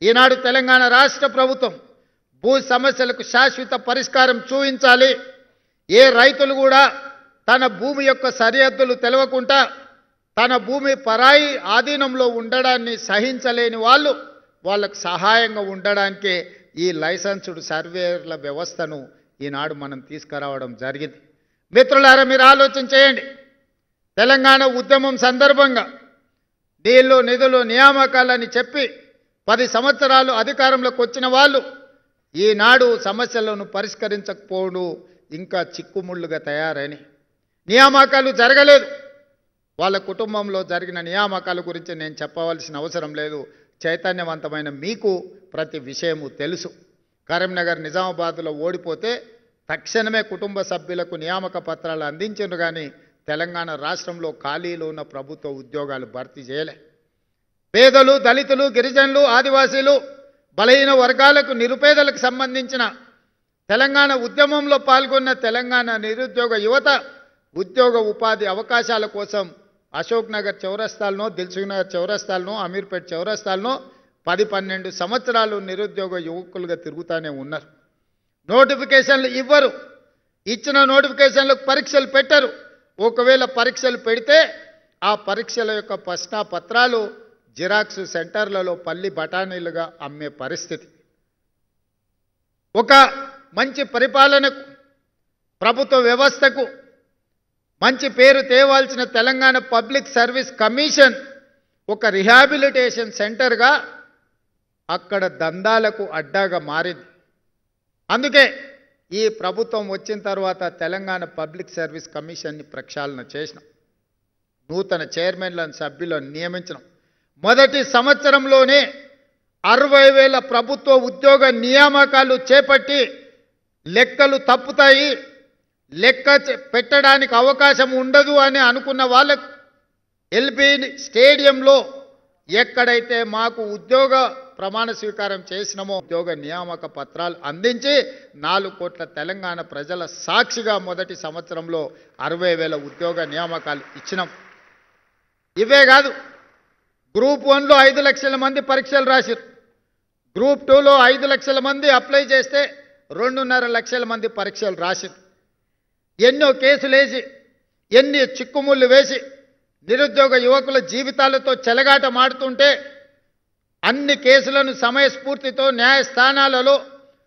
ఈనాడు తెలంగాణ రాష్ట్ర ప్రభుత్వం భూ సమస్యలకు శాశ్వత పరిష్కారం చూపించాలి. ఏ రైతులు కూడా తన భూమి యొక్క సరిహద్దులు తెలవకుండా తన భూమి పరాయి ఆధీనంలో ఉండడాన్ని సహించలేని వాళ్ళకు సహాయంగా ఉండడానికే ఈ లైసెన్స్డ్ సర్వేయర్ల వ్యవస్థను ఈనాడు మనం తీసుకురావడం జరిగింది. మిత్రులారా, మీరు ఆలోచన చేయండి. తెలంగాణ ఉద్యమం సందర్భంగా నీళ్లు నిధులు నియామకాలని చెప్పి 10 సంవత్సరాలు అధికారంలోకి వచ్చిన వాళ్ళు ఈనాడు సమస్యలను పరిష్కరించకపోవడం ఇంకా చిక్కుముళ్ళుగా తయారని, నియామకాలు జరగలేదు. వాళ్ళ కుటుంబంలో జరిగిన నియామకాల గురించి నేను చెప్పవలసిన అవసరం లేదు. చైతన్యవంతమైన మీకు ప్రతి విషయము తెలుసు. కరీంనగర్ నిజామాబాద్లో ఓడిపోతే తక్షణమే కుటుంబ సభ్యులకు నియామక పత్రాలు అందించారు, కానీ తెలంగాణ రాష్ట్రంలో ఖాళీలో ఉన్న ప్రభుత్వ ఉద్యోగాలు భర్తీ చేయలే. పేదలు, దళితులు, గిరిజనులు, ఆదివాసీలు, బలహీన వర్గాలకు, నిరుపేదలకు సంబంధించిన తెలంగాణ ఉద్యమంలో పాల్గొన్న తెలంగాణ నిరుద్యోగ యువత ఉద్యోగ ఉపాధి అవకాశాల కోసం అశోక్ నగర్ చౌరస్తాలను, దిల్సుఖ్ నగర్ చౌరస్తాలను, అమీర్పేట్ చౌరస్తాలను 10-12 సంవత్సరాలు నిరుద్యోగ యువకులుగా తిరుగుతూనే ఉన్నారు. నోటిఫికేషన్లు ఇవ్వరు. ఇచ్చిన నోటిఫికేషన్లకు పరీక్షలు పెట్టరు. ఒకవేళ పరీక్షలు పెడితే ఆ పరీక్షల యొక్క ప్రశ్నాపత్రాలు జిరాక్స్ సెంటర్లలో పల్లి బఠానీలుగా అమ్మే పరిస్థితి. ఒక మంచి పరిపాలనకు, ప్రభుత్వ వ్యవస్థకు మంచి పేరు తేవాల్సిన తెలంగాణ పబ్లిక్ సర్వీస్ కమిషన్ ఒక రిహాబిలిటేషన్ సెంటర్గా అక్కడ దందాలకు అడ్డాగా మారింది. అందుకే ఈ ప్రభుత్వం వచ్చిన తర్వాత తెలంగాణ పబ్లిక్ సర్వీస్ కమిషన్ని ప్రక్షాళన చేసినాం. నూతన చైర్మన్లను, సభ్యులను నియమించడం. మొదటి సంవత్సరంలోనే 60,000 ప్రభుత్వ ఉద్యోగ నియామకాలు చేపట్టి లెక్కలు తప్పుతాయి, లెక్క పెట్టడానికి అవకాశం ఉండదు అని అనుకున్న వాళ్ళకు ఎల్బీ స్టేడియంలో ఎక్కడైతే మాకు ఉద్యోగ ప్రమాణ స్వీకారం చేసినామో ఉద్యోగ నియామక పత్రాలు అందించి 4 కోట్ల తెలంగాణ ప్రజల సాక్షిగా మొదటి సంవత్సరంలో 60,000 ఉద్యోగ నియామకాలు ఇచ్చినాం. ఇవే కాదు, గ్రూప్ 1లో 5 లక్షల మంది పరీక్షలు రాశారు. గ్రూప్ 2లో 5 లక్షల మంది అప్లై చేస్తే 2.5 లక్షల మంది పరీక్షలు రాశారు. ఎన్నో కేసులు వేసి, ఎన్ని చిక్కుముళ్ళు వేసి నిరుద్యోగ యువకుల జీవితాలతో చెలగాట మాడుతుంటే అన్ని కేసులను సమయస్ఫూర్తితో న్యాయస్థానాలలో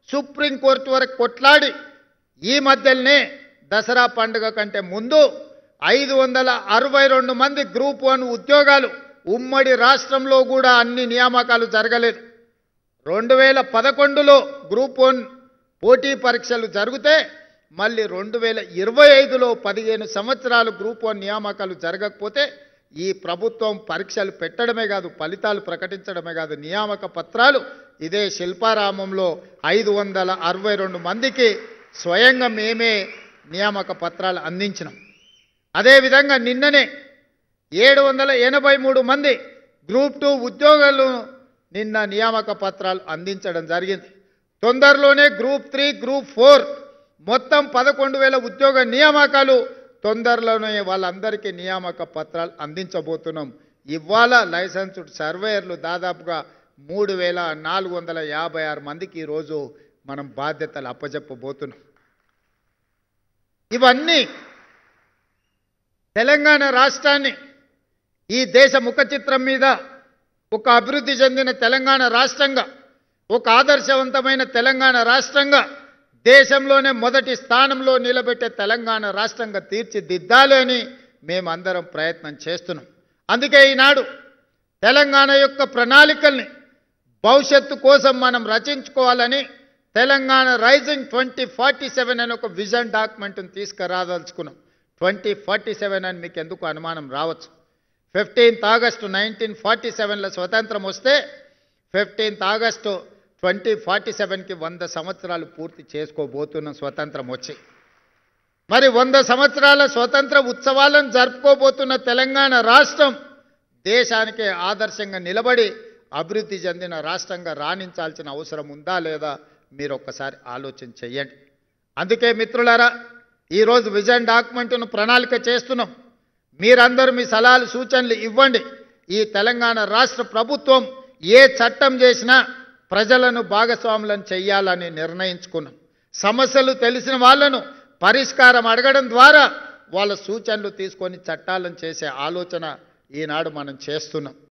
సుప్రీంకోర్టు వరకు కొట్లాడి ఈ మధ్యలోనే దసరా పండుగ కంటే ముందు 562 మంది గ్రూప్ 1 ఉద్యోగాలు ఉమ్మడి రాష్ట్రంలో కూడా అన్ని నియామకాలు జరగలేదు. 2011లో గ్రూప్ 1 పోటీ పరీక్షలు జరిగితే మళ్ళీ 2025లో 15 సంవత్సరాలు గ్రూప్ 1 నియామకాలు జరగకపోతే ఈ ప్రభుత్వం పరీక్షలు పెట్టడమే కాదు, ఫలితాలు ప్రకటించడమే కాదు, నియామక పత్రాలు ఇదే శిల్పారామంలో 562 మందికి స్వయంగా మేమే నియామక పత్రాలు అందించినాం. అదేవిధంగా నిన్ననే 783 మంది గ్రూప్ 2 ఉద్యోగాలు నిన్న నియామక పత్రాలు అందించడం జరిగింది. తొందరలోనే గ్రూప్ 3, గ్రూప్ 4 మొత్తం 11,000 ఉద్యోగ నియామకాలు తొందరలోనే వాళ్ళందరికీ నియామక పత్రాలు అందించబోతున్నాం. ఇవాళ లైసెన్స్డ్ సర్వేయర్లు దాదాపుగా 3,456 మందికి ఈరోజు మనం బాధ్యతలు అప్పచెప్పబోతున్నాం. ఇవన్నీ తెలంగాణ రాష్ట్రాన్ని ఈ దేశ ముఖ చిత్రం మీద ఒక అభివృద్ధి చెందిన తెలంగాణ రాష్ట్రంగా, ఒక ఆదర్శవంతమైన తెలంగాణ రాష్ట్రంగా, దేశంలోనే మొదటి స్థానంలో నిలబెట్టే తెలంగాణ రాష్ట్రంగా తీర్చిదిద్దాలి అని మేమందరం ప్రయత్నం చేస్తున్నాం. అందుకే ఈనాడు తెలంగాణ యొక్క ప్రణాళికల్ని భవిష్యత్తు కోసం మనం రచించుకోవాలని తెలంగాణ రైజింగ్ 2047 అని ఒక విజన్ డాక్యుమెంట్ని తీసుకురాదలుచుకున్నాం. 2047 అని మీకు ఎందుకు అనుమానం రావచ్చు. 15th ఆగస్టు 1947లో స్వతంత్రం వస్తే 15th ఆగస్టు 2047కి 100 సంవత్సరాలు పూర్తి చేసుకోబోతున్న స్వతంత్రం వచ్చి, మరి 100 సంవత్సరాల స్వతంత్ర ఉత్సవాలను జరుపుకోబోతున్న తెలంగాణ రాష్ట్రం దేశానికే ఆదర్శంగా నిలబడి అభివృద్ధి చెందిన రాష్ట్రంగా రాణించాల్సిన అవసరం ఉందా లేదా మీరు ఒక్కసారి ఆలోచన చేయండి. అందుకే మిత్రులారా, ఈరోజు విజన్ డాక్యుమెంట్ను ప్రణాళిక చేస్తున్నాం. మీరందరూ మీ సలహాలు సూచనలు ఇవ్వండి. ఈ తెలంగాణ రాష్ట్ర ప్రభుత్వం ఏ చట్టం చేసినా ప్రజలను భాగస్వాములను చెయ్యాలని నిర్ణయించుకున్నాం. సమస్యలు తెలిసిన వాళ్ళను పరిష్కారం అడగడం ద్వారా వాళ్ళ సూచనలు తీసుకొని చట్టాలను చేసే ఆలోచన ఈనాడు మనం చేస్తున్నాం.